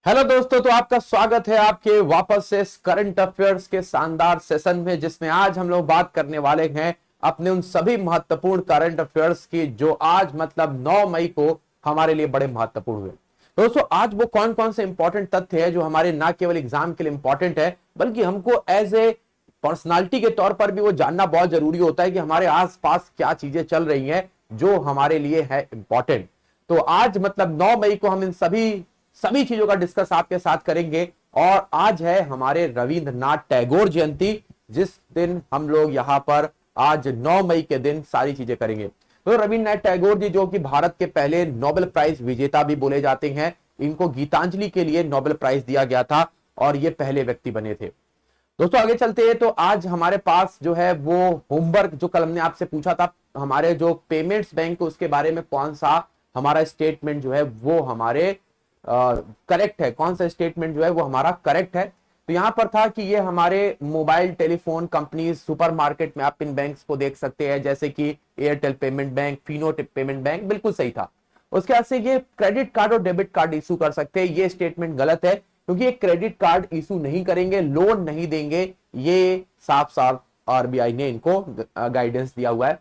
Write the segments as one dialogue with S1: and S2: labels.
S1: Hello दोस्तों, तो आपका स्वागत है आपके वापस से करंट अफेयर्स के शानदार सेशन में, जिसमें आज हम लोग बात करने वाले हैं अपने उन सभी महत्वपूर्ण करंट अफेयर्स की जो आज मतलब 9 मई को हमारे लिए बड़े महत्वपूर्ण हुए। दोस्तों, आज वो कौन कौन से इंपॉर्टेंट तथ्य है जो हमारे ना केवल एग्जाम के लिए इंपॉर्टेंट है बल्कि हमको एज ए पर्सनालिटी के तौर पर भी वो जानना बहुत जरूरी होता है कि हमारे आसपास क्या चीजें चल रही हैं जो हमारे लिए है इंपॉर्टेंट। तो आज मतलब 9 मई को हम इन सभी चीजों का डिस्कस आपके साथ करेंगे। और आज है हमारे रविंद्रनाथ टैगोर जयंती, जिस दिन हम लोग यहां पर आज 9 मई के दिन सारी चीजें करेंगे। तो रविंद्रनाथ टैगोर जी जो कि भारत के पहले नोबेल प्राइज विजेता भी बोले जाते हैं, इनको गीतांजलि के लिए नोबेल प्राइज दिया गया था और ये पहले व्यक्ति बने थे। दोस्तों आगे चलते हैं। तो आज हमारे पास जो है वो होमवर्क जो कल हमने आपसे पूछा था, हमारे जो पेमेंट्स बैंक उसके बारे में कौन सा हमारा स्टेटमेंट जो है वो हमारे करेक्ट है, कौन सा स्टेटमेंट जो है वो हमारा करेक्ट है। तो यहां पर था कि ये हमारे मोबाइल टेलीफोन कंपनीज सुपरमार्केट में आप इन बैंक्स को देख सकते हैं, जैसे कि Airtel payment bank, Fino payment bank, बिल्कुल सही था। उसके बाद से ये क्रेडिट कार्ड और डेबिट कार्ड इशू कर सकते हैं, ये स्टेटमेंट गलत है क्योंकि ये क्रेडिट कार्ड इशू नहीं करेंगे, लोन नहीं देंगे, ये साफ साफ आरबीआई ने इनको गाइडेंस दिया हुआ है।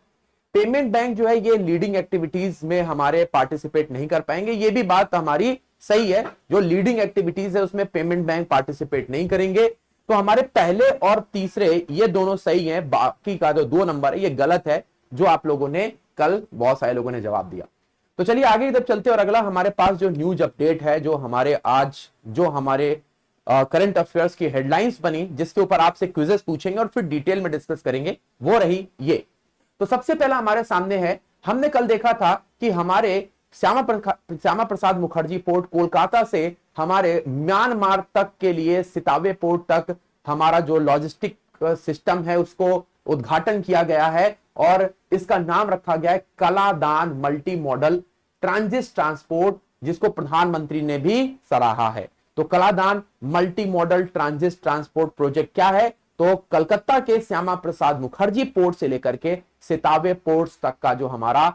S1: पेमेंट बैंक जो है ये लीडिंग एक्टिविटीज में हमारे पार्टिसिपेट नहीं कर पाएंगे, ये भी बात हमारी सही है। जो लीडिंग एक्टिविटीज है उसमें पेमेंट बैंक पार्टिसिपेट नहीं करेंगे। तो हमारे पहले और तीसरे ये दोनों सही हैं, बाकी का जो 2 नंबर है ये गलत है, जो आप लोगों ने कल बहुत सारे लोगों ने जवाब दिया। तो चलिए आगे इधर चलते और अगला हमारे पास जो न्यूज अपडेट है, जो हमारे करंट अफेयर्स की हेडलाइंस बनी, जिसके ऊपर आपसे क्विजेस पूछेंगे और फिर डिटेल में डिस्कस करेंगे, वो रही ये। तो सबसे पहला हमारे सामने है, हमने कल देखा था कि हमारे श्यामा प्रसाद मुखर्जी पोर्ट कोलकाता से हमारे म्यांमार तक के लिए सितावे पोर्ट तक हमारा जो लॉजिस्टिक सिस्टम है उसको उद्घाटन किया गया है और इसका नाम रखा गया है Kaladan multi modal transit transport, जिसको प्रधानमंत्री ने भी सराहा है। तो Kaladan multi modal transit transport project क्या है? तो कलकत्ता के श्यामा प्रसाद मुखर्जी पोर्ट से लेकर के सितावे पोर्ट्स तक का जो हमारा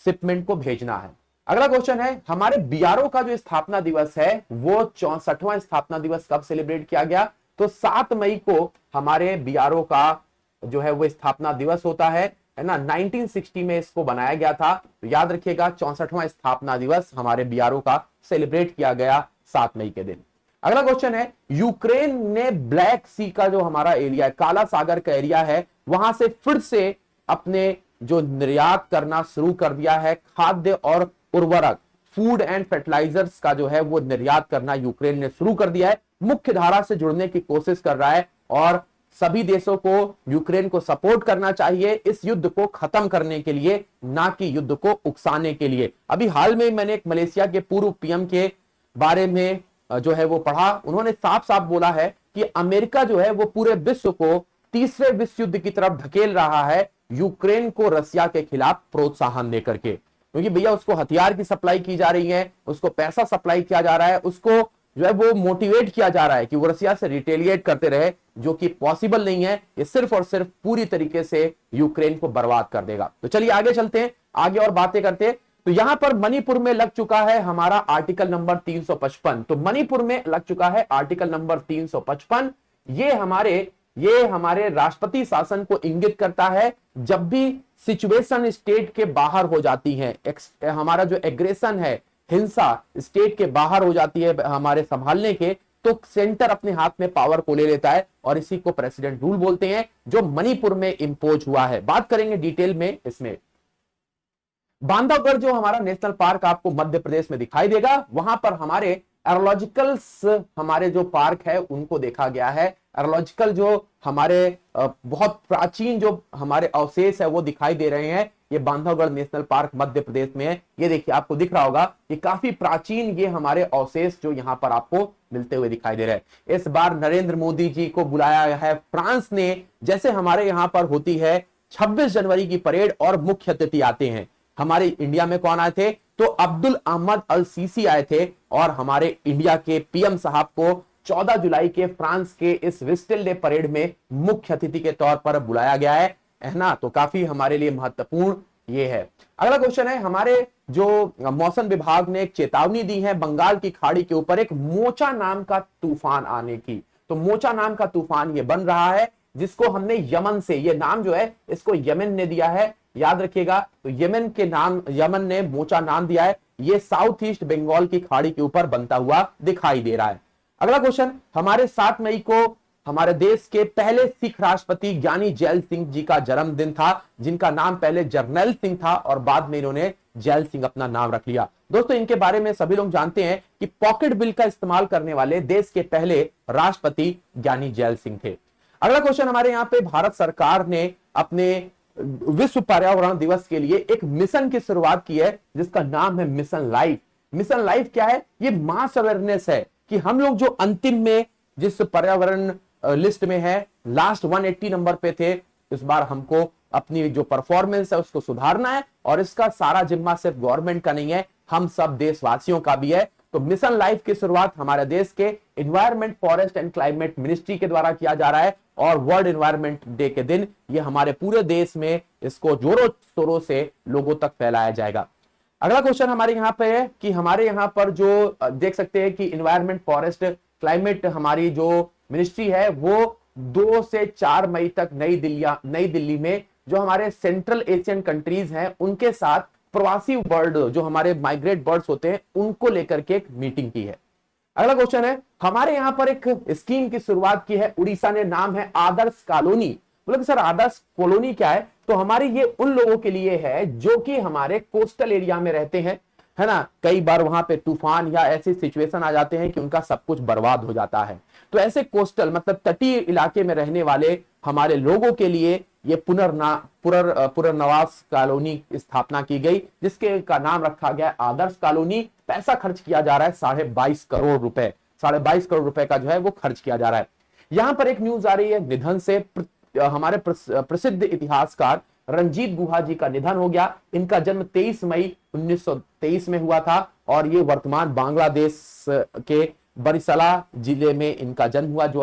S1: शिपमेंट को भेजना है। अगला क्वेश्चन है, हमारे बीआरओ का जो स्थापना दिवस है वो 64वां स्थापना दिवस कब सेलिब्रेट किया गया? तो 7 मई को हमारे बीआरओ का जो है वो स्थापना दिवस होता है ना। 1960 में इसको बनाया गया था, तो याद रखिएगा 64वां स्थापना दिवस हमारे बीआरओ का सेलिब्रेट किया गया 7 मई के दिन। अगला क्वेश्चन है, यूक्रेन ने ब्लैक सी का जो हमारा एरिया है, काला सागर का एरिया है, वहां से फिर से अपने जो निर्यात करना शुरू कर दिया है। खाद्य और उर्वरक, फूड एंड फर्टिलाइजर्स का जो है वो निर्यात करना यूक्रेन ने शुरू कर दिया है। मुख्य धारा से जुड़ने की कोशिश कर रहा है और सभी देशों को यूक्रेन को सपोर्ट करना चाहिए इस युद्ध को खत्म करने के लिए, ना कि युद्ध को उकसाने के लिए। अभी हाल में मैंने एक मलेशिया के पूर्व पीएम के बारे में जो है वो पढ़ा, उन्होंने साफ साफ बोला है कि अमेरिका जो है वो पूरे विश्व को तीसरे विश्व युद्ध की तरफ धकेल रहा है, यूक्रेन को रसिया के खिलाफ प्रोत्साहन देकर के। क्योंकि भैया उसको हथियार की सप्लाई की जा रही है, उसको पैसा सप्लाई किया जा रहा है, उसको जो है वो मोटिवेट किया जा रहा है कि वो रसिया से रिटेलिएट करते रहे, जो कि पॉसिबल नहीं है। ये सिर्फ और सिर्फ पूरी तरीके से यूक्रेन को बर्बाद कर देगा। तो चलिए आगे चलते हैं, आगे और बातें करते हैं। तो यहां पर मणिपुर में लग चुका है हमारा आर्टिकल नंबर 355। तो मणिपुर में लग चुका है आर्टिकल नंबर 355। ये हमारे राष्ट्रपति शासन को इंगित करता है, जब भी सिचुएशन स्टेट के बाहर हो जाती है, हमारा जो एग्रेशन है, हिंसा स्टेट के बाहर हो जाती है हमारे संभालने के, तो सेंटर अपने हाथ में पावर को ले लेता है और इसी को प्रेसिडेंट रूल बोलते हैं, जो मणिपुर में इंपोज हुआ है। बात करेंगे डिटेल में इसमें। बांधवगढ़ जो हमारा नेशनल पार्क आपको मध्य प्रदेश में दिखाई देगा, वहां पर हमारे एरोलॉजिकल्स हमारे जो पार्क है उनको देखा गया है। एरोलॉजिकल जो हमारे बहुत प्राचीन जो हमारे अवशेष है वो दिखाई दे रहे हैं। ये बांधवगढ़ नेशनल पार्क मध्य प्रदेश में है। ये देखिए आपको दिख रहा होगा, ये काफी प्राचीन ये हमारे अवशेष जो यहाँ पर आपको मिलते हुए दिखाई दे रहे हैं। इस बार नरेंद्र मोदी जी को बुलाया गया है फ्रांस ने, जैसे हमारे यहाँ पर होती है 26 जनवरी की परेड और मुख्य अतिथि आते हैं। हमारे इंडिया में कौन आए थे? तो अब्दुल अहमद अल सीसी आए थे और हमारे इंडिया के पीएम साहब को 14 जुलाई के फ्रांस के इस विस्टिल डे परेड में मुख्य अतिथि के तौर पर बुलाया गया है ना। तो काफी हमारे लिए महत्वपूर्ण ये है। अगला क्वेश्चन है, हमारे जो मौसम विभाग ने एक चेतावनी दी है बंगाल की खाड़ी के ऊपर एक मोचा नाम का तूफान आने की। तो मोचा नाम का तूफान ये बन रहा है, जिसको हमने यमन से, ये नाम जो है इसको यमन ने दिया है, याद रखिएगा। तो यमन के नाम, यमन ने मोचा नाम दिया है। ये साउथ ईस्ट बंगाल की खाड़ी के ऊपर बनता हुआ दिखाई दे रहा है। अगला क्वेश्चन, हमारे 7 मई को हमारे देश के पहले सिख राष्ट्रपति ज्ञानी जैल सिंह जी का जन्मदिन था, जिनका नाम पहले जरनैल सिंह था और बाद में इन्होंने जैल सिंह अपना नाम रख लिया। दोस्तों, इनके बारे में सभी लोग जानते हैं कि पॉकेट बिल का इस्तेमाल करने वाले देश के पहले राष्ट्रपति ज्ञानी जैल सिंह थे। अगला क्वेश्चन, हमारे यहां पे भारत सरकार ने अपने विश्व पर्यावरण दिवस के लिए एक मिशन की शुरुआत की है, जिसका नाम है मिशन लाइफ। मिशन लाइफ क्या है? ये मास अवेयरनेस है कि हम लोग जो अंतिम में जिस पर्यावरण लिस्ट में है, लास्ट 180 नंबर पे थे, इस बार हमको अपनी जो परफॉर्मेंस है उसको सुधारना है, और इसका सारा जिम्मा सिर्फ गवर्नमेंट का नहीं है, हम सब देशवासियों का भी है। तो मिशन लाइफ की शुरुआत हमारे देश के environment, forest and climate ministry के द्वारा किया जा रहा है, और वर्ल्ड एनवायरमेंट डे के दिन ये हमारे पूरे देश में इसको जोरों शोरों से लोगों तक फैलाया जाएगा। अगला क्वेश्चन हमारे यहाँ पे है कि हमारे यहाँ पर जो देख सकते हैं कि एनवायरमेंट, फॉरेस्ट, क्लाइमेट हमारी जो मिनिस्ट्री है वो 2 से 4 मई तक नई दिल्ली में जो हमारे सेंट्रल एशियन कंट्रीज हैं उनके साथ प्रवासी बर्ड, जो हमारे माइग्रेट बर्ड्स होते हैं, उनको लेकर के एक मीटिंग की है। अगला क्वेश्चन है, हमारे यहां पर एक स्कीम की शुरुआत की है उड़ीसा ने, नाम है आदर्श कॉलोनी। बोले सर आदर्श कॉलोनी क्या है? तो हमारी ये उन लोगों के लिए है जो कि हमारे कोस्टल एरिया में रहते हैं, है ना। कई बार वहां पे तूफान या ऐसी सिचुएशन आ जाते हैं कि उनका सब कुछ बर्बाद हो जाता है। तो ऐसे कोस्टल मतलब तटीय इलाके में रहने वाले हमारे लोगों के लिए ये पुनर्नवास कॉलोनी की स्थापना की गई, जिसके का नाम रखा गया आदर्श कॉलोनी। पैसा खर्च किया जा रहा है 22.5 करोड़ रुपए, 22.5 करोड़ रुपए का जो है वो खर्च किया जा रहा है। यहां पर एक न्यूज आ रही है, निधन से हमारे प्रसिद्ध इतिहासकार रंजीत गुहा जी का निधन हो गया। इनका जन्म 23 मई 1923 में हुआ था, और ये वर्तमान बांग्लादेश के बरिसला जिले में इनका जन्म हुआ, जो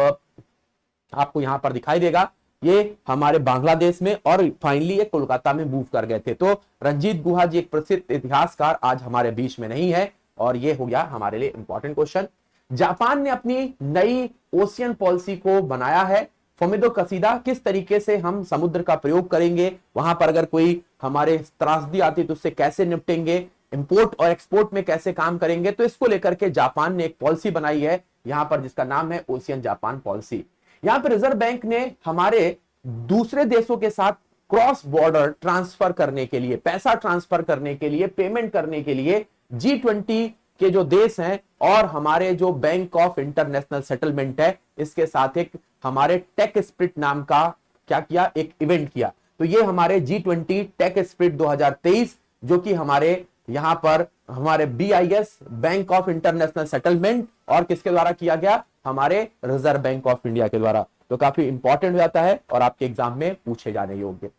S1: आपको यहां पर दिखाई देगा। ये हमारे बांग्लादेश में, और फाइनली ये कोलकाता में मूव कर गए थे। तो रंजीत गुहा जी एक प्रसिद्ध इतिहासकार आज हमारे बीच में नहीं है, और ये हो गया हमारे लिए इंपॉर्टेंट क्वेश्चन। जापान ने अपनी नई ओशियन पॉलिसी को बनाया है, फमिदो कसीदा, किस तरीके से हम समुद्र का प्रयोग करेंगे, वहां पर अगर कोई हमारे त्रासदी आती तो उससे कैसे निपटेंगे, इंपोर्ट और एक्सपोर्ट में कैसे काम करेंगे। तो इसको लेकर के जापान ने एक पॉलिसी बनाई है यहां पर, जिसका नाम है ओशियन जापान पॉलिसी। यहां पर रिजर्व बैंक ने हमारे दूसरे देशों के साथ क्रॉस बॉर्डर ट्रांसफर करने के लिए, पैसा ट्रांसफर करने के लिए, पेमेंट करने के लिए G20 के जो देश हैं और हमारे जो बैंक ऑफ इंटरनेशनल सेटलमेंट है, इसके साथ एक हमारे टेक स्प्रिट नाम का क्या किया, एक इवेंट किया। तो ये हमारे G20 टेक स्प्रिट 2023, जो कि हमारे यहां पर हमारे BIS, bank of international settlement, और किसके द्वारा किया गया, हमारे रिजर्व बैंक ऑफ इंडिया के द्वारा। तो काफी इंपॉर्टेंट हो जाता है और आपके एग्जाम में पूछे जाने योग्य।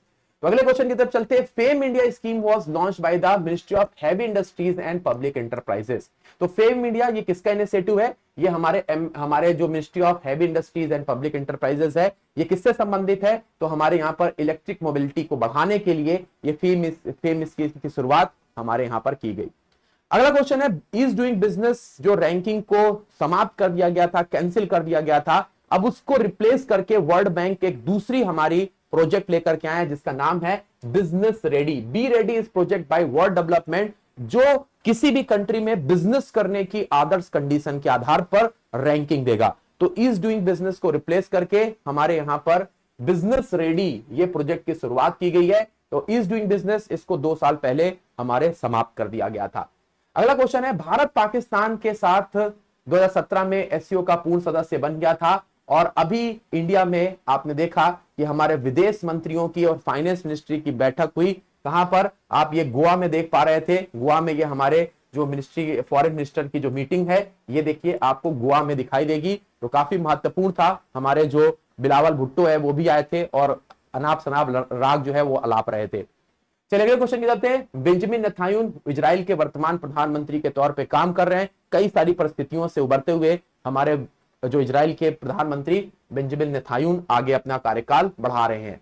S1: तो अगले क्वेश्चन की तरफ चलते हैं। Fame India scheme was launched by the ministry of heavy industries and public enterprises. तो फेम इंडिया ये किसका इनिशिएटिव है? ये हमारे जो ministry of heavy industries and public enterprises है, ये किससे संबंधित है? तो हमारे यहाँ पर इलेक्ट्रिक मोबिलिटी को बढ़ाने के लिए ये फेम स्कीम की शुरुआत हमारे यहाँ पर की गई। अगला क्वेश्चन है, ईज डूइंग बिजनेस जो रैंकिंग को समाप्त कर दिया गया था, कैंसिल कर दिया गया था, अब उसको रिप्लेस करके वर्ल्ड बैंक एक दूसरी हमारी प्रोजेक्ट लेकर के आए हैं, जिसका नाम है business ready. Be ready is project by world development, जो किसी भी कंट्री में बिजनेस करने की आदर्श कंडीशन के आधार पर रैंकिंग देगा। तो ईज डूइंग बिजनेस को रिप्लेस करके हमारे यहां पर बिजनेस रेडी ये प्रोजेक्ट की शुरुआत की गई है। तो ईज डूइंग बिजनेस, इसको 2 साल पहले हमारे समाप्त कर दिया गया था। अगला क्वेश्चन है, भारत पाकिस्तान के साथ 2017 में एससीओ का पूर्ण सदस्य बन गया था, और अभी इंडिया में आपने देखा कि हमारे विदेश मंत्रियों की और फाइनेंस मिनिस्ट्री की बैठक हुई। कहां पर? आप ये गोवा में देख पा रहे थे। गोवा में ये हमारे जो मिनिस्ट्री, फॉरेन मिनिस्टर की जो मीटिंग है, ये देखिए आपको गोवा में दिखाई देगी। तो काफी महत्वपूर्ण था। हमारे जो बिलावल भुट्टो है वो भी आए थे, और अनाप शनाप राग जो है वो अलाप रहे थे। चलिए अगले क्वेश्चन की तरफ हैं। बेंजामिन नेतन्याहू इजराइल के वर्तमान प्रधानमंत्री के तौर पे काम कर रहे हैं। कई सारी परिस्थितियों से उबरते हुए हमारे जो इजराइल के प्रधानमंत्री बेंजामिन नेतन्याहू आगे अपना कार्यकाल बढ़ा रहे हैं।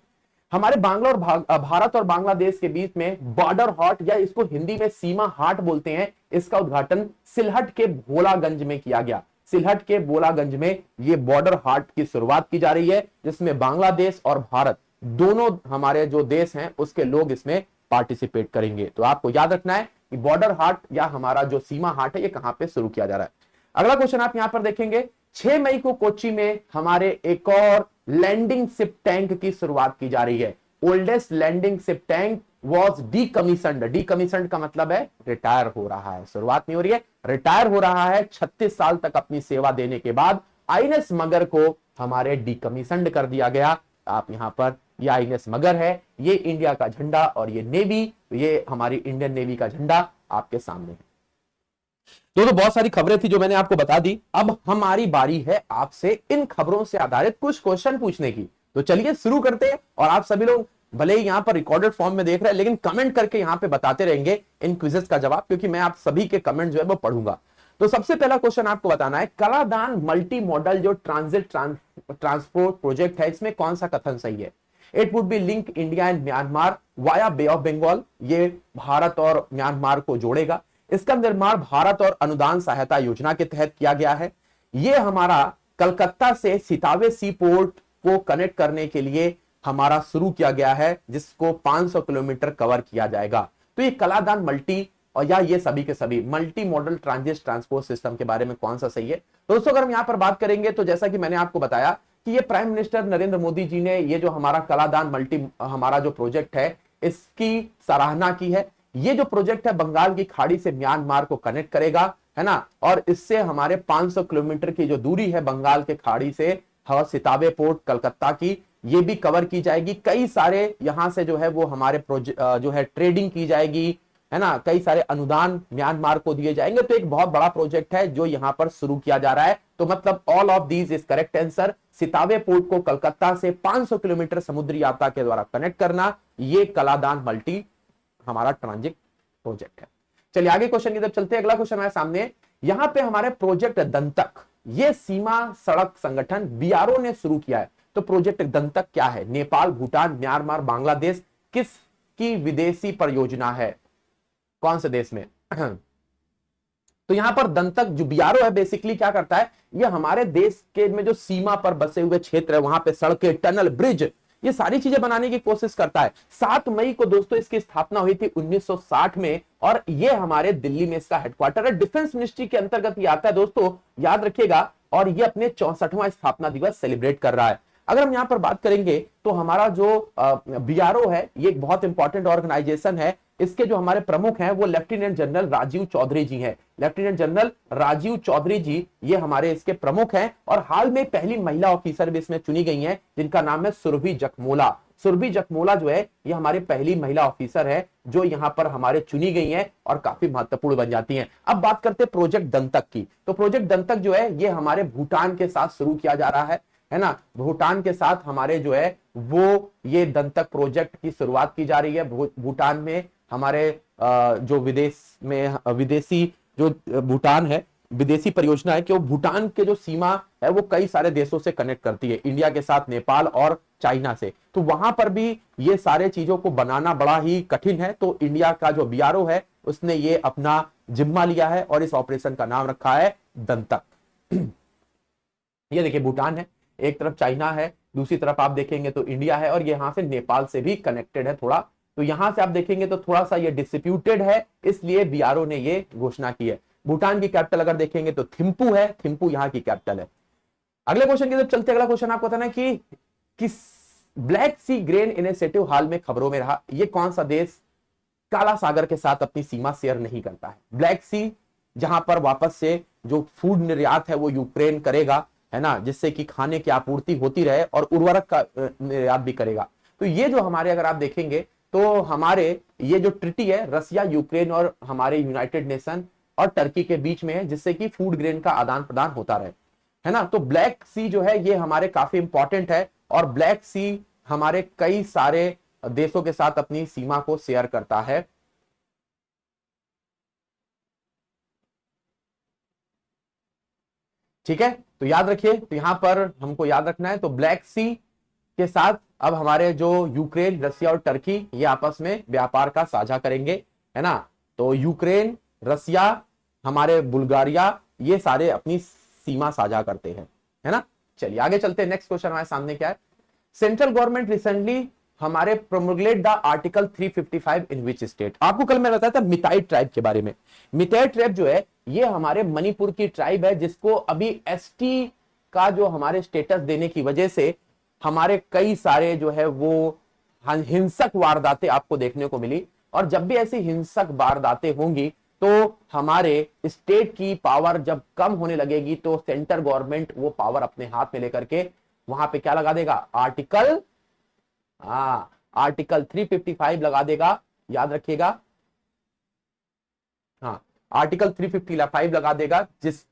S1: हमारे बांग्ला और भारत और बांग्लादेश के बीच में बॉर्डर हाट या इसको हिंदी में सीमा हाट बोलते हैं, इसका उद्घाटन सिलहट के भोलागंज में किया गया। सिलहट के भोलागंज में ये बॉर्डर हाट की शुरुआत की जा रही है, जिसमें बांग्लादेश और भारत दोनों हमारे जो देश हैं उसके लोग इसमें पार्टिसिपेट करेंगे। तो आपको याद रखना है कि बॉर्डर हाट या हमारा जो सीमा हाट है ये कहां पे शुरू किया जा रहा है। अगला क्वेश्चन आप यहां पर देखेंगे, 6 मई को कोच्चि में हमारे एक और लैंडिंग शिप टैंक की शुरुआत की जा रही है। Oldest landing ship tank was decommissioned. Decommissioned का मतलब है रिटायर हो रहा है, शुरुआत नहीं हो रही है, रिटायर हो रहा है। 36 साल तक अपनी सेवा देने के बाद आईएनएस मगर को हमारे डीकमीशन्ड कर दिया गया। आप यहां पर ये आईएनएस मगर है, ये इंडिया का झंडा, और ये नेवी, ये हमारी इंडियन नेवी का झंडा आपके सामने है। तो बहुत सारी खबरें थी जो मैंने आपको बता दी। अब हमारी बारी है आपसे इन खबरों से आधारित कुछ क्वेश्चन पूछने की। तो चलिए शुरू करते हैं। और आप सभी लोग भले ही यहां पर रिकॉर्डेड फॉर्म में देख रहे हैं, लेकिन कमेंट करके यहां पे बताते रहेंगे इन क्विजेस का जवाब, क्योंकि मैं आप सभी के कमेंट जो है वो पढ़ूंगा। तो सबसे पहला क्वेश्चन आपको बताना है, कलादान मल्टी मॉडल जो ट्रांजिट ट्रांसपोर्ट प्रोजेक्ट है, इसमें कौन सा कथन सही है? It would be link India and Myanmar via bay of Bengal. ये भारत और म्यांमार को जोड़ेगा। इसका निर्माण भारत और अनुदान सहायता योजना के तहत किया गया है। यह हमारा कलकत्ता से सितावे सी पोर्ट को कनेक्ट करने के लिए हमारा शुरू किया गया है, जिसको 500 किलोमीटर कवर किया जाएगा। तो ये कलादान मल्टी और या ये सभी के सभी multi modal transit transport system के बारे में कौन सा सही है? दोस्तों अगर हम यहां पर बात करेंगे तो जैसा कि मैंने आपको बताया कि ये प्राइम मिनिस्टर नरेंद्र मोदी जी ने ये जो हमारा कलादान मल्टी हमारा जो प्रोजेक्ट है इसकी सराहना की है। ये जो प्रोजेक्ट है बंगाल की खाड़ी से म्यांमार को कनेक्ट करेगा, है ना, और इससे हमारे 500 किलोमीटर की जो दूरी है बंगाल के खाड़ी से सितावे पोर्ट कलकत्ता की, ये भी कवर की जाएगी। कई सारे यहां से जो है वो हमारे जो है ट्रेडिंग की जाएगी, है ना, कई सारे अनुदान म्यांमार को दिए जाएंगे। तो एक बहुत बड़ा प्रोजेक्ट है जो यहां पर शुरू किया जा रहा है। तो मतलब all of these is correct answer. Sittwe port को कलकत्ता से 500 किलोमीटर समुद्री यात्रा के द्वारा कनेक्ट करना, ये कलादान मल्टी हमारा ट्रांजिट प्रोजेक्ट है। चलिए आगे क्वेश्चन की तरफ चलते हैं। अगला क्वेश्चन है सामने, यहां पे हमारे प्रोजेक्ट दंतक, ये सीमा सड़क संगठन बीआरओ ने शुरू किया है। तो प्रोजेक्ट दंतक क्या है? नेपाल, भूटान, म्यांमार, बांग्लादेश, किस की विदेशी परियोजना है? कौन से देश में? तो यहां पर दंतक जो बीआरओ है बेसिकली क्या करता है, ये हमारे देश के में जो सीमा पर बसे हुए क्षेत्र है वहां पे सड़कें, टनल, ब्रिज, ये सारी चीजें बनाने की कोशिश करता है। 7 मई को दोस्तों इसकी स्थापना हुई थी 1960 में, और ये हमारे दिल्ली में इसका हेडक्वार्टर है। डिफेंस मिनिस्ट्री के अंतर्गत ये आता है दोस्तों, याद रखिएगा। और ये अपने 64वां स्थापना दिवस सेलिब्रेट कर रहा है। अगर हम यहां पर बात करेंगे तो हमारा जो बीआरओ है ये एक बहुत इंपॉर्टेंट ऑर्गेनाइजेशन है। इसके जो हमारे प्रमुख हैं वो लेफ्टिनेंट जनरल राजीव चौधरी जी हैं। लेफ्टिनेंट जनरल राजीव चौधरी जी ये हमारे इसके प्रमुख हैं, और हाल में पहली महिला ऑफिसर भी इसमें चुनी गई हैं, जिनका नाम है सुरभि जखमोला। सुरभि जखमोला जो है ये हमारी पहली महिला ऑफिसर है जो यहां पर हमारे चुनी गई हैं और काफी महत्वपूर्ण बन जाती हैं। अब बात करते हैं प्रोजेक्ट दंतक की। तो प्रोजेक्ट दंतक जो है ये हमारे भूटान के साथ शुरू किया जा रहा है ना। भूटान के साथ हमारे जो है वो ये दंतक प्रोजेक्ट की शुरुआत की जा रही है। भूटान में हमारे जो विदेशी जो भूटान है, विदेशी परियोजना है कि वो भूटान के जो सीमा है वो कई सारे देशों से कनेक्ट करती है, इंडिया के साथ, नेपाल और चाइना से। तो वहां पर भी ये सारे चीजों को बनाना बड़ा ही कठिन है। तो इंडिया का जो बीआरओ है उसने ये अपना जिम्मा लिया है और इस ऑपरेशन का नाम रखा है दंतक। ये देखिए भूटान है, एक तरफ चाइना है, दूसरी तरफ आप देखेंगे तो इंडिया है, और यहां से नेपाल से भी कनेक्टेड है थोड़ा। तो यहां से आप देखेंगे तो थोड़ा सा ये डिस्प्यूटेड है, इसलिए बीआरओ ने ये घोषणा की है। भूटान की कैपिटल अगर देखेंगे तो थिम्पू है, थिम्पू यहां की कैपिटल है। अगले क्वेश्चन की तरफ चलते। अगला क्वेश्चन आपको बताना है कि किस ब्लैक सी ग्रेन इनिशिएटिव हाल में खबरों में रहा। ये कौन सा देश काला सागर के साथ अपनी सीमा शेयर नहीं करता है? ब्लैक सी, जहां पर वापस से जो फूड निर्यात है वो यूक्रेन करेगा, है ना, जिससे कि खाने की आपूर्ति होती रहे, और उर्वरक का निर्यात भी करेगा। तो ये जो हमारे अगर आप देखेंगे तो हमारे ये जो ट्रिटी है रसिया, यूक्रेन और हमारे यूनाइटेड नेशन और टर्की के बीच में है, जिससे कि फूड ग्रेन का आदान प्रदान होता रहे, है ना। तो ब्लैक सी जो है ये हमारे काफी इंपॉर्टेंट है, और ब्लैक सी हमारे कई सारे देशों के साथ अपनी सीमा को शेयर करता है। ठीक है, तो याद रखिए, तो यहां पर हमको याद रखना है, तो ब्लैक सी के साथ अब हमारे जो यूक्रेन, रसिया और टर्की ये आपस में व्यापार का साझा करेंगे, है ना। तो यूक्रेन, रसिया, हमारे बुल्गारिया, ये सारे अपनी सीमा साझा करते हैं, है ना। चलिए आगे चलते हैं। नेक्स्ट क्वेश्चन हमारे सामने क्या है। सेंट्रल गवर्नमेंट रिसेंटली हमारे promulgate the article 355 in which state. आपको कल मैं बताया था मिताई ट्राइब के बारे में। मिताई ट्राइब जो है ये हमारे मणिपुर की ट्राइब है, जिसको अभी एसटी का जो हमारे स्टेटस देने की वजह से हमारे कई सारे जो है वो हिंसक वारदातें आपको देखने को मिली। और जब भी ऐसी हिंसक वारदातें होंगी तो हमारे स्टेट की पावर जब कम होने लगेगी तो सेंट्रल गवर्नमेंट वो पावर अपने हाथ में लेकर के वहां पे क्या लगा देगा, आर्टिकल 355 लगा देगा, याद रखिएगा। हाँ, आर्टिकल 355 लगा देगा, जिस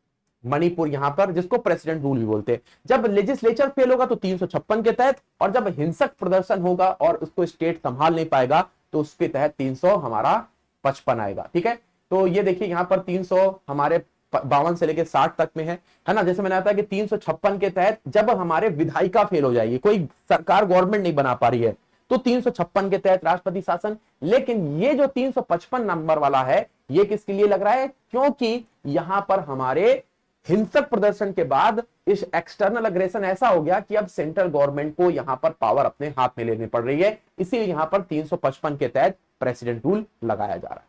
S1: मणिपुर यहां पर जिसको प्रेसिडेंट रूल भी बोलते हैं। जब लेजिस्लेचर फेल होगा तो 356 के तहत, और जब हिंसक प्रदर्शन होगा और उसको स्टेट संभाल नहीं पाएगा तो उसके तहत 300 हमारा 55 आएगा। ठीक है, तो ये देखिए यहां पर 300 हमारे 52 से लेके 60 तक में है ना। जैसे मैंने बताया कि 356 के तहत जब हमारे विधायिका फेल हो जाएगी, कोई सरकार गवर्नमेंट नहीं बना पा रही है, तो 356 के तहत राष्ट्रपति शासन। लेकिन ये जो 355 नंबर वाला है ये किसके लिए लग रहा है, क्योंकि यहां पर हमारे हिंसक प्रदर्शन के बाद इस एक्सटर्नल अग्रेशन ऐसा हो गया कि अब सेंट्रल गवर्नमेंट को यहां पर पावर अपने हाथ में लेनी पड़ रही है, इसीलिए यहां पर 355 के तहत प्रेसिडेंट रूल लगाया जा रहा है।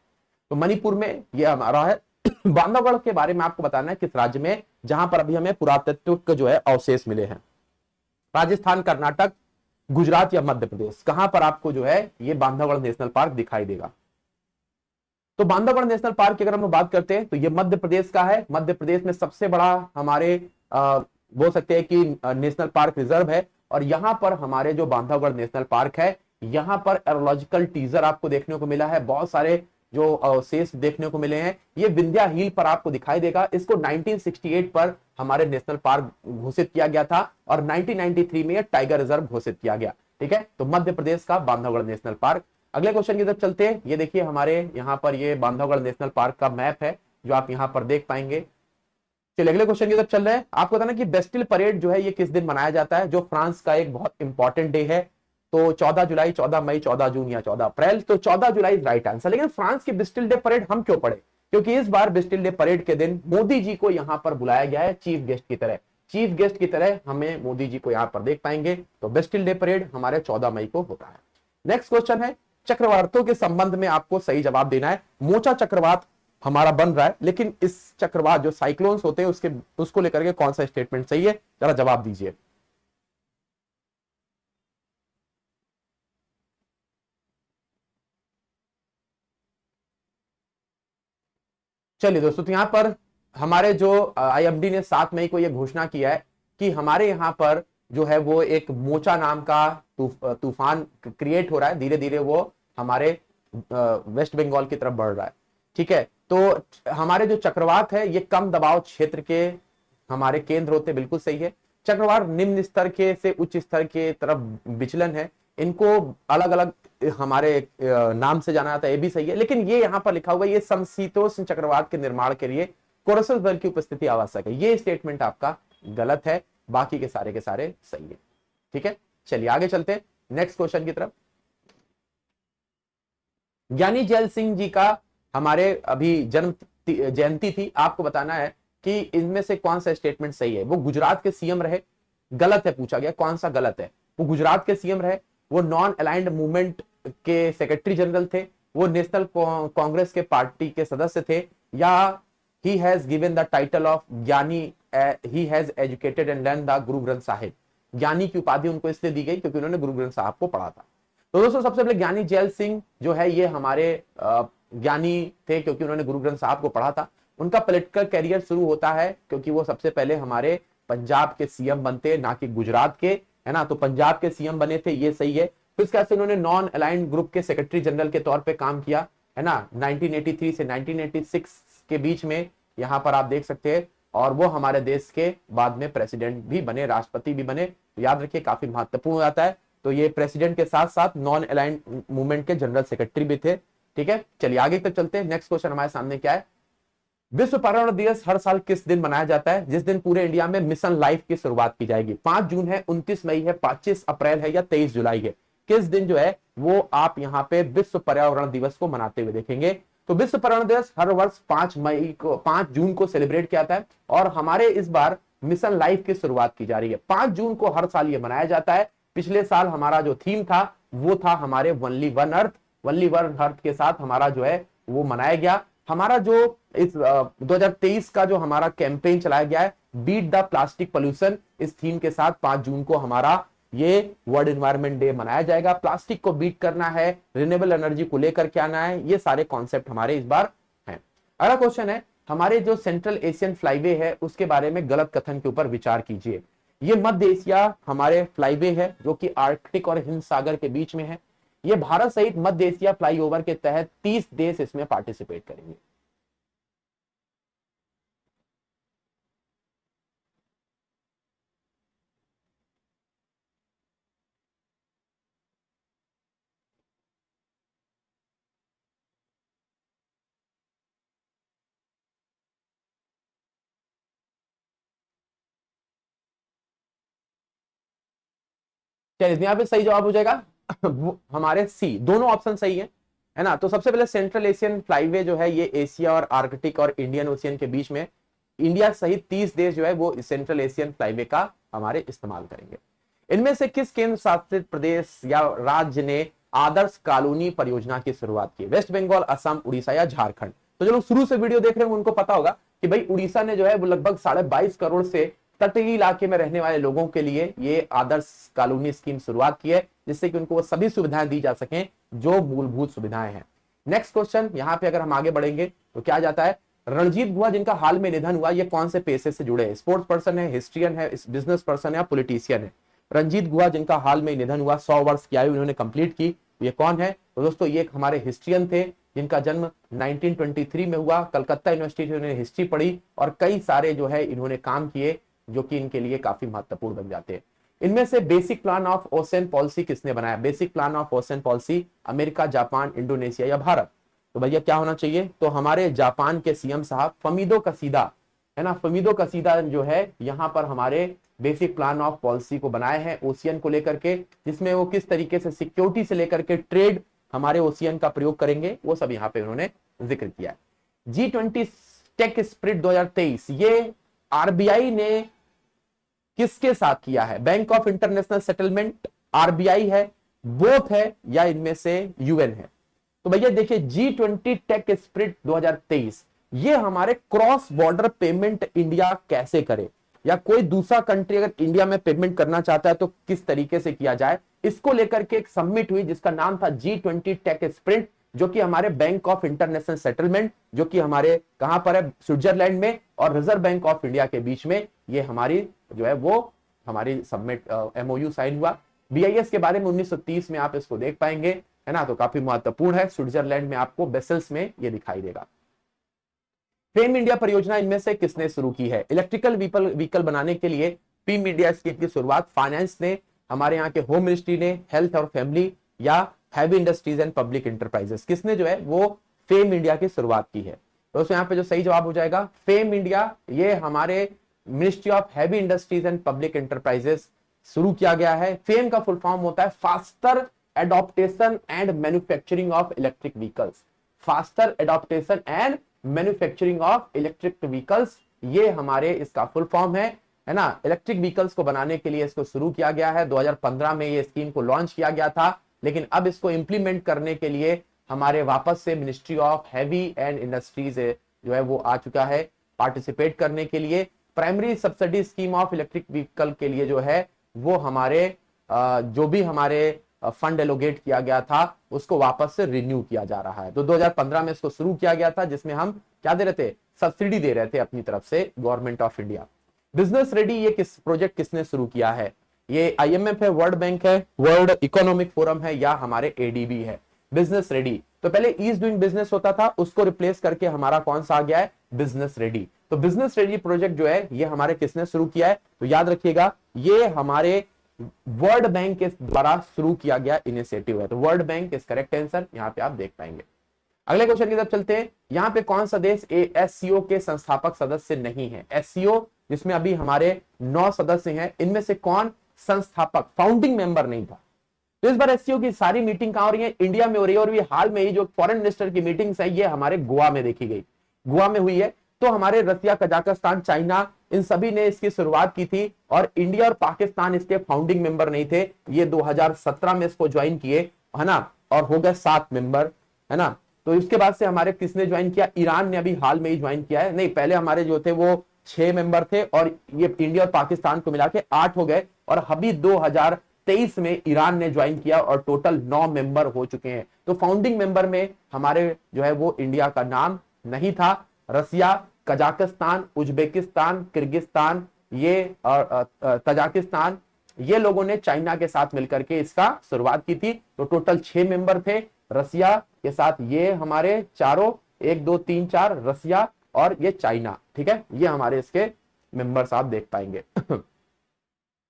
S1: तो मणिपुर में यह हमारा है। बांधवगढ़ के बारे में आपको बताना है किस राज्य में, जहां पर अभी हमें पुरातत्व के जो है अवशेष मिले हैं। राजस्थान, कर्नाटक, गुजरात या मध्य प्रदेश, कहां पर आपको जो है ये बांधवगढ़ नेशनल पार्क दिखाई देगा। तो बांधवगढ़ नेशनल पार्क की अगर हम बात करते हैं तो ये मध्य प्रदेश का है। मध्य प्रदेश में सबसे बड़ा हमारे बोल सकते हैं कि नेशनल पार्क रिजर्व है। और यहां पर हमारे जो बांधवगढ़ नेशनल पार्क है यहां पर एरोलॉजिकल टीजर आपको देखने को मिला है, बहुत सारे जो अवशेष देखने को मिले हैं। ये विंध्या हिल पर आपको दिखाई देगा। इसको 1968 पर हमारे नेशनल पार्क घोषित किया गया था और 1993 में टाइगर रिजर्व घोषित किया गया। ठीक है, तो मध्य प्रदेश का बांधवगढ़ नेशनल पार्क। अगले क्वेश्चन की तरफ चलते हैं। ये देखिए हमारे यहाँ पर ये बांधवगढ़ नेशनल पार्क का मैप है जो आप यहाँ पर देख पाएंगे। चलिए अगले क्वेश्चन की तरफ चल रहे हैं। आपको बताना कि बेस्टिल परेड जो है ये किस दिन मनाया जाता है, जो फ्रांस का एक बहुत इंपॉर्टेंट डे है। तो 14 जुलाई, 14 मई, 14 जून या 14 अप्रैल। तो 14 जुलाई राइट आंसर। लेकिन फ्रांस की बेस्टिल डे परेड हम क्यों पढ़े, क्योंकि इस बार बेस्टिल डे परेड के दिन मोदी जी को यहां पर बुलाया गया है चीफ गेस्ट की तरह। चीफ गेस्ट की तरह हमें मोदी जी को यहां पर देख पाएंगे। तो बेस्टिल डे परेड हमारे 14 मई को होता है। नेक्स्ट क्वेश्चन है, चक्रवातों के संबंध में आपको सही जवाब देना है। मोचा चक्रवात हमारा बन रहा है, लेकिन इस चक्रवात जो साइक्लोन्स होते हैं उसको लेकर के कौन सा स्टेटमेंट सही है, जरा जवाब दीजिए। चलिए दोस्तों, तो यहां पर हमारे जो आईएमडी ने 7 मई को यह घोषणा किया है कि हमारे यहां पर जो है वो एक मोचा नाम का तूफान क्रिएट हो रहा है। धीरे धीरे वो हमारे वेस्ट बंगाल की तरफ बढ़ रहा है। ठीक है, तो हमारे जो चक्रवात है ये कम दबाव क्षेत्र के हमारे केंद्र होते, बिल्कुल सही है। चक्रवात निम्न स्तर के से उच्च स्तर के तरफ विचलन है, इनको अलग अलग हमारे नाम से जाना जाता है, ये भी सही है। लेकिन ये यहां पर लिखा हुआ है ये समशीतोष्ण चक्रवात के निर्माण के लिए कोरसल बल की उपस्थिति आवश्यक है, ये स्टेटमेंट आपका गलत है। बाकी के सारे सही है। ठीक है, चलिए आगे चलते हैं नेक्स्ट क्वेश्चन की तरफ। ज्ञानी जैल सिंह जी का हमारे अभी जन्म जयंती थी। आपको बताना है कि इनमें से कौन सा स्टेटमेंट सही है। वो गुजरात के सीएम रहे, गलत है, पूछा गया कौन सा गलत है। वो गुजरात के सीएम रहे, वो नॉन अलाइंड मूवमेंट के सेक्रेटरी जनरल थे, वो नेशनल कांग्रेस के पार्टी के सदस्य थे, या he has given the title of ज्ञानी, he has educated and learned the Guru Granth Sahib. ज्ञानी की उपाधि उनको इसलिए दी गई क्योंकि उन्होंने गुरु ग्रंथ साहब को पढ़ा था। तो दोस्तों सबसे पहले ज्ञानी जैल सिंह जो है ये हमारे ज्ञानी थे क्योंकि उन्होंने गुरु ग्रंथ साहब को पढ़ा था। उनका पॉलिटिकल कैरियर शुरू होता है क्योंकि वो सबसे पहले हमारे पंजाब के सीएम बनते, ना कि गुजरात के, है ना। तो पंजाब के सीएम बने थे, ये सही है। फिर इसके बाद उन्होंने नॉन अलाइंड ग्रुप के सेक्रेटरी जनरल के तौर पे काम किया, है ना, 1983 से 1986 के बीच में, यहां पर आप देख सकते हैं। और वो हमारे देश के बाद में प्रेसिडेंट भी बने, राष्ट्रपति भी बने। तो याद रखिए काफी महत्वपूर्ण हो जाता है। तो ये प्रेसिडेंट के साथ साथ नॉन अलाइंड मूवमेंट के जनरल सेक्रेटरी भी थे। ठीक है, चलिए आगे तक चलते हैं। नेक्स्ट क्वेश्चन हमारे सामने क्या है। विश्व पर्यावरण दिवस हर साल किस दिन मनाया जाता है, जिस दिन पूरे इंडिया में मिशन लाइफ की शुरुआत की जाएगी? 5 जून है, 29 मई है, 25 अप्रैल है या 23 जुलाई है? किस दिन जो है वो आप यहाँ पे विश्व पर्यावरण दिवस को मनाते हुए देखेंगे? तो विश्व पर्यावरण दिवस हर वर्ष 5 जून को सेलिब्रेट किया जाता है और हमारे इस बार मिशन लाइफ की शुरुआत की जा रही है। 5 जून को हर साल ये मनाया जाता है। पिछले साल हमारा जो थीम था वो था हमारे only one earth, only one earth के साथ हमारा जो है वो मनाया गया। हमारा जो इस 2023 का जो हमारा कैंपेन चलाया गया है, बीट द प्लास्टिक पोल्यूशन, इस थीम के साथ 5 जून को हमारा ये वर्ल्ड एनवायरनमेंट डे मनाया जाएगा। प्लास्टिक को बीट करना है, रिन्यूएबल एनर्जी को लेकर के आना है, ये सारे कॉन्सेप्ट हमारे इस बार हैं। अगला क्वेश्चन है, हमारे जो सेंट्रल एशियन फ्लाईवे है उसके बारे में गलत कथन के ऊपर विचार कीजिए। ये मध्य एशिया हमारे फ्लाईवे है जो कि आर्कटिक और हिंद सागर के बीच में है। ये भारत सहित मध्य एशिया फ्लाईओवर के तहत 30 देश इसमें पार्टिसिपेट करेंगे। चलिए यहाँ पे सही जवाब हो जाएगा हमारे सी, दोनों ऑप्शन सही है ना। तो सबसे पहले सेंट्रल एशियन फ्लाईवे जो है ये एशिया और आर्कटिक और इंडियन ओशियन के बीच में, इंडिया सहित 30 देश जो है वो सेंट्रल एशियन फ्लाईवे का हमारे इस्तेमाल करेंगे। इनमें से किस केंद्र शासित प्रदेश या राज्य ने आदर्श कॉलोनी परियोजना की शुरुआत की? वेस्ट बंगाल, असम, उड़ीसा या झारखंड? तो जो लोग शुरू से वीडियो देख रहे हैं उनको पता होगा कि भाई उड़ीसा ने जो है वो लगभग 22.5 करोड़ से तटीय इलाके में रहने वाले लोगों के लिए ये आदर्श कॉलोनी स्कीम शुरुआत की है, जिससे कि उनको वो सभी सुविधाएं दी जा सकें जो मूलभूत सुविधाएं हैं। नेक्स्ट क्वेश्चन, यहाँ पे अगर हम आगे बढ़ेंगे तो क्या जाता है, रणजीत गुहा जिनका हाल में निधन हुआ, ये कौन से पेशे से जुड़े हैं? स्पोर्ट्स पर्सन है, हिस्ट्रियन है, बिजनेस पर्सन है या पॉलिटिशियन है? रंजीत गुहा जिनका हाल में निधन हुआ, 100 वर्ष की आयु इन्होंने कंप्लीट की, ये कौन है? तो दोस्तों ये हमारे हिस्ट्रियन थे जिनका जन्म 1923 में हुआ। कलकत्ता यूनिवर्सिटी से इन्होंने हिस्ट्री पढ़ी और कई सारे जो है इन्होंने काम किए जो कि इनके लिए काफी महत्वपूर्ण बन जाते हैं। इनमें से basic plan of ocean policy किसने बनाया? Basic plan of ocean policy America, Japan, Indonesia या भारत? तो भैया क्या होना चाहिए? तो हमारे जापान के सीएम साहब फमीदो कसीदा है ना, फमीदो कसीदा जो है यहाँ पर हमारे बेसिक प्लान ऑफ पॉलिसी को बनाए हैं ओशियन को लेकर के, जिसमें वो किस तरीके से सिक्योरिटी से लेकर के ट्रेड हमारे ओशियन का प्रयोग करेंगे वो सब यहाँ पे उन्होंने जिक्र किया है। G20 टेक स्पिरिट 2023 ये आरबीआई ने किसके साथ किया है? Bank of international settlement RBI है, बोथ है या इनमें से यूएन है? तो भैया देखिए G20 टेक स्पिरिट 2023 ये हमारे क्रॉस बॉर्डर पेमेंट इंडिया कैसे करे, या कोई दूसरा कंट्री अगर इंडिया में पेमेंट करना चाहता है तो किस तरीके से किया जाए, इसको लेकर के एक समिट हुई जिसका नाम था G20 टेक स्पिरिट, जो कि हमारे बैंक ऑफ इंटरनेशनल सेटलमेंट जो कि हमारे कहां पर है, स्विट्जरलैंड में, और रिजर्व बैंक ऑफ इंडिया के बीच में ये हमारी जो है वो हमारी सबमिट एमओयू साइन हुआ। बीआईएस के बारे में 1930 में आप इसको देख पाएंगे, है ना, तो काफी महत्वपूर्ण है। स्विट्जरलैंड में आपको बेसल्स में ये दिखाई देगा। फेम इंडिया परियोजना इनमें से किसने शुरू की है? इलेक्ट्रिकल व्हीकल बनाने के लिए फेम इंडिया स्कीम की शुरुआत फाइनेंस ने, हमारे यहाँ के होम मिनिस्ट्री ने, हेल्थ और फैमिली या heavy industries and public enterprises, किसने जो है वो फेम इंडिया की शुरुआत की है? दोस्तों यहाँ पे जो सही जवाब हो जाएगा फेम इंडिया, ये हमारे ministry of heavy industries and public enterprises शुरू किया गया है। फेम का फुल फॉर्म होता है faster adaptation and manufacturing of electric vehicles. Faster adaptation and manufacturing of electric vehicles, ये हमारे इसका फुल फॉर्म है ना। इलेक्ट्रिक व्हीकल्स को बनाने के लिए इसको शुरू किया गया है। 2015 में ये स्कीम को लॉन्च किया गया था, लेकिन अब इसको इंप्लीमेंट करने के लिए हमारे वापस से ministry of heavy and industries जो है वो आ चुका है पार्टिसिपेट करने के लिए। Primary subsidy scheme of electric vehicle के लिए जो है वो हमारे जो भी हमारे फंड एलोकेट किया गया था उसको वापस से रिन्यू किया जा रहा है। तो 2015 में इसको शुरू किया गया था, जिसमें हम क्या दे रहे थे? सब्सिडी दे रहे थे अपनी तरफ से, government of India. Business ready ये प्रोजेक्ट किसने शुरू किया है? ये आईएमएफ है, वर्ल्ड बैंक है, वर्ल्ड इकोनॉमिक फोरम है या हमारे एडीबी है? बिजनेस रेडी तो पहले ईज डूइंग बिजनेस होता था, उसको रिप्लेस करके हमारा कौन सा आ गया है? Business ready. तो बिजनेस रेडी प्रोजेक्ट जो है ये हमारे किसने शुरू किया है? तो याद रखिएगा ये हमारे वर्ल्ड बैंक के द्वारा शुरू किया गया इनिशिएटिव है। तो world bank is correct answer, यहां पे आप देख पाएंगे। अगले क्वेश्चन की तरफ चलते हैं। यहाँ पे कौन सा देश एससीओ के संस्थापक सदस्य नहीं है? एससीओ जिसमें अभी हमारे 9 सदस्य हैं, इनमें से कौन संस्थापक फाउंडिंग मेंबर नहीं था? तो इस बार एससीओ की सारी मीटिंग कहां हो रही है? इंडिया में हो रही है। और ये हाल में ही जो फॉरेन मिनिस्टर की मीटिंग्स है ये हमारे गोवा में देखी गई, गोवा में हुई है। तो हमारे रसिया, कजाकिस्तान, चाइना, इन सभी ने इसकी शुरुआत की थी और इंडिया और पाकिस्तान इसके फाउंडिंग मेंबर नहीं थे। ये 2017 में इसको ज्वाइन किए, है ना, और हो गए 7 मेंबर, है ना। तो इसके बाद से हमारे किसने ज्वाइन किया? ईरान ने अभी हाल में ही ज्वाइन किया है। नहीं, पहले हमारे जो थे वो 6 मेंबर थे और ये इंडिया और पाकिस्तान को मिला के 8 हो गए। और अभी 2023 में ईरान ने ज्वाइन किया और टोटल 9 मेंबर हो चुके हैं। तो फाउंडिंग मेंबर में हमारे जो है वो इंडिया का नाम नहीं था। रसिया, कजाकिस्तान, उज्बेकिस्तान, किर्गिस्तान, ये तजाकिस्तान, ये लोगों ने चाइना के साथ मिलकर के इसका शुरुआत की थी। तो टोटल 6 मेंबर थे। रसिया के साथ ये हमारे चारों, 1 2 3 4, रसिया और ये चाइना, ठीक है, ये हमारे इसके मेंबर्स आप देख पाएंगे।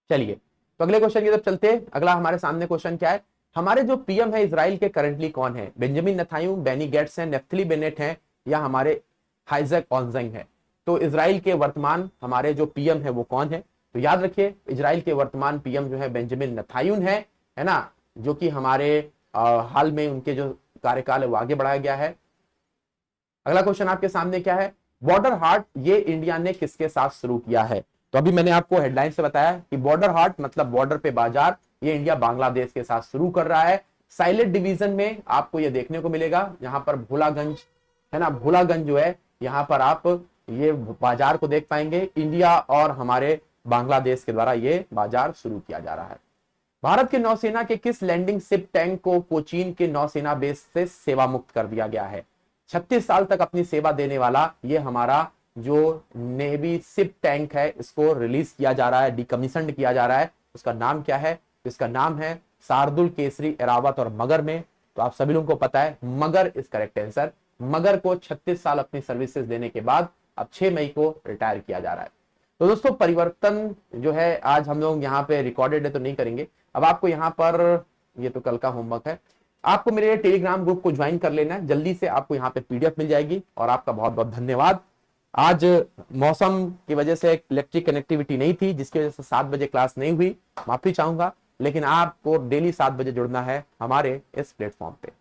S1: चलिए, तो अगले क्वेश्चन की तरफ चलते हैं। अगला हमारे सामने क्वेश्चन क्या है? हमारे जो पीएम है इजराइल के करंटली कौन है? बेंजामिन नेतन्याहू, बेनी गेट्स हैं, नेफ्थली बेनेट हैं, या हमारे हाइजैक ऑनजेंग है? तो इजराइल के वर्तमान हमारे जो पीएम है वो कौन है? तो याद रखिए, इजराइल के वर्तमान पीएम जो है बेंजामिन नेतन्याहू है ना, जो कि हमारे हाल में उनके जो कार्यकाल है वो आगे बढ़ाया गया है। अगला क्वेश्चन आपके सामने क्या है? बॉर्डर हाट ये इंडिया ने किसके साथ शुरू किया है? तो अभी मैंने आपको हेडलाइन से बताया कि बॉर्डर हाट मतलब बॉर्डर पे बाजार, ये इंडिया बांग्लादेश के साथ शुरू कर रहा है। साइलेंट डिवीजन में आपको ये देखने को मिलेगा, यहाँ पर भोलागंज, है ना, भोलागंज जो है यहाँ पर आप ये बाजार को देख पाएंगे। इंडिया और हमारे बांग्लादेश के द्वारा ये बाजार शुरू किया जा रहा है। भारत के नौसेना के किस लैंडिंग शिप टैंक को कोचीन के नौसेना बेस से सेवा मुक्त कर दिया गया है? 36 साल तक अपनी सेवा देने वाला ये हमारा जो नेवी शिप टैंक है, इसको रिलीज किया जा रहा है, डिकमीशन्ड किया जा रहा है। उसका नाम क्या है? इसका नाम है शार्दुल केसरी एरावत और मगर में। तो आप सभी लोगों को पता है मगर इज करेक्ट आंसर। मगर को 36 साल अपनी सर्विसेज देने के बाद अब 6 मई को रिटायर किया जा रहा है। तो दोस्तों, परिवर्तन जो है आज हम लोग यहाँ पे रिकॉर्डेड है तो नहीं करेंगे। अब आपको यहाँ पर, ये तो कल का होमवर्क है, आपको मेरे टेलीग्राम ग्रुप को ज्वाइन कर लेना है। जल्दी से आपको यहाँ पे पीडीएफ मिल जाएगी। और आपका बहुत बहुत धन्यवाद। आज मौसम की वजह से इलेक्ट्रिक कनेक्टिविटी नहीं थी, जिसकी वजह से 7 बजे क्लास नहीं हुई, माफी चाहूंगा। लेकिन आपको डेली 7 बजे जुड़ना है हमारे इस प्लेटफॉर्म पे।